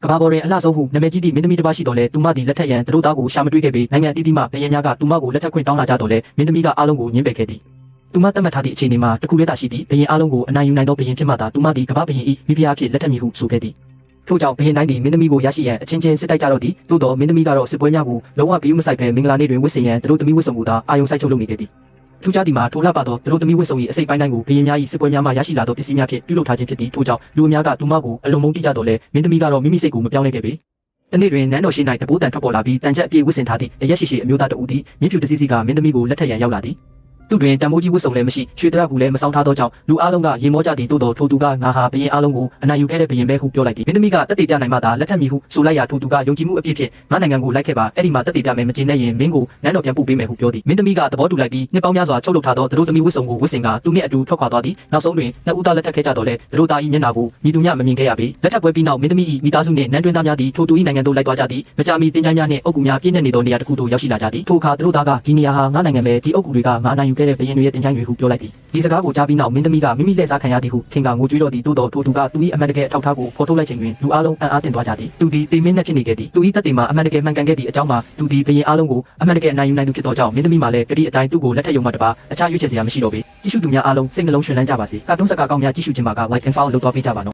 ကဘာပေါ်တွင်အလှဆုံးဟုနာမည်ကြီးသည့်မင်းသမီးတစ်ပါးရှိတော်လဲသူမသည်လက်ထက်ရန်သူတို့သားကိုရှာမတွေ့ခဲ့ပေနိုင်ငံအသီးသီးမှဘယင်များကသူမကိုလက်ထက်ခွင့်တောင်းလာကြတော်လဲမင်းသမီးကအားလုံးကိုညှင်းပယ်ခဲ့သည်သူမသတ်မှတ်ထားသည့်အခြေအနေမှာတခုလေးသာရှိသည့်ဘယင်အားလုံးကိုအနိုင်ယူနိုင်သောဘယင်ဖြစ်မှသာသူမသည်ကဘာဘယင်၏မိဖုရားအဖြစ်လက်ထက်မည်ဟုဆိုခဲ့သည်ထို့ကြောင့်ဘယင်တိုင်းသည်မင်းသမီးကိုရရှိရန်အချင်းချင်းစစ်တိုက်ကြတော့သည်သို့တော်မင်းသမီးကတော့စစ်ပွဲများကိုလုံးဝဂရုမစိုက်ဘဲမင်္ဂလာနေ့တွင်ဝတ်ဆင်ရန်သူတို့သမီးဝတ်စုံကိုသာအာယုံစိုက်ချုပ်လုပ်နေခဲ့သည်ထူးခြားသည်မှာထိုလှပသောသူတို့သမီးဝတ်စုံ၏အစိပ်ပိုင်းတိုင်းကိုဘယင်များ၏စစ်ပွဲများမှရရှိလာသောပစ္စည်းများဖြင့်ပြုလုပ်ထားခြင်းဖြစ်သည်ထို့ကြောင့်လူအများကသူမကိုအလွန်မုန်းတိကြတော့လဲမင်းသမီးကတော့မိမိစိတ်ကိုမပြောင်းလဲခဲ့ပေတနေ့တွင်နန်းတော်ရှိ၌တပိုးတန်ထွက်ပေါ်လာပြီးတန်ချက်အပြည့်ဝတ်ဆင်ထားသည့်အရက်ရှိရှိအမျိုးသားတဦးသည်မြင်းဖြူတစည်းစည်းကမင်းသမီးကိုလက်ထက်ရန်ရောက်လာသည်သူတွင်တံမိုးကြီးဝတ်စုံလည်းမရှိရွှေတရဘူးလည်းမဆောင်ထားသောကြောင့်လူအားလုံးကရေမောကြသည်သို့တော်ထိုသူကငါဟာဘယင်အားလုံးကိုအနိုင်ယူခဲ့တဲ့ဘယင်ပဲဟုပြောလိုက်သည်မင်းသမီးကတက်တည်ပြနိုင်မှသာလက်ထက်မည်ဟုဆိုလိုက်ရာထိုသူကယုံကြည်မှုအပြည့်ဖြင့်ငါနိုင်ငံကိုလိုက်ခဲ့ပါအဲ့ဒီမှာတက်တည်ပြမယ်မကျင်နဲ့ရင်မင်းကိုနန်းတော်ပြန်ပို့ပေးမယ်ဟုပြောသည်မင်းသမီးကသဘောတူလိုက်ပြီးနှစ်ပေါင်းများစွာချုပ်လုပ်ထားသောသူတို့သမီးဝတ်စုံကိုဝတ်ဆင်ကသူနှင့်အတူထွက်ခွာသွားသည်နောက်ဆုံးတွင်နှစ်ဦးသားလက်ထက်ခဲ့ကြတော့လဲသူတို့သား၏မျက်နှာကိုမိသူညမမြင်ခဲ့ရပေလက်ထက်ပွဲပြီးနောက်မင်းသမီး၏မိသားစုနှင့်နန်းတွင်းသားများသည်ထိုသူ၏နိုင်ငံသို့လိုက်သွားကြသည်မကြာမီတင်ချိုင်းများနှင့်အုပ်ကူများပြည့်နေသောနေရာတစ်ခုသို့ရောက်ရှိလာကြသည်ထိုအခါသူတို့သားကဒီနေရာဟာငါနိုင်ငံပဲဒီအုပ်ကူတွေကငါအနိုင်ယူခဲ့တဲ့ဘယင်တွေရဲ့တင်ချိုင်းတွေဟုပြောလိုက်သည်ဒီစကားကိုကြားပြီးနောက်မင်းသမီးကမိမိလက်စားခံရသည်ဟုထင်ကငိုကြွေးတော့သည်သို့တော်ထိုသူကသူ၏အမှန်တကယ်အထောက်အထားကိုဖော်ထုတ်လိုက်ခြင်းတွင်လူအလုံးအံ့အားသင့်သွားကြသည်သူသည်တေမင်းနဲ့ဖြစ်နေခဲ့သည်သူ၏တက်တေမှာအမှန်တကယ်မှန်ကန်ခဲ့သည့်အကြောင်းမှာသူသည်ဘယင်အလုံးကိုအမှန်တကယ်အနိုင်ယူနိုင်သူဖြစ်သောကြောင့်မင်းသမီးမှလည်းကတိအတိုင်းသူ့ကိုလက်ထက်ယုံမှတပါအခြားရွေးချယ်စရာမရှိတော့ပေကြည့်ရှုသူများအလုံးစိတ်နှလုံးရှင်လန်းကြပါစေကာတွန်းစကားကောင်းများကြည့်ရှုခြင်းမှာက like and follow လုပ်သွားပေးကြပါနော်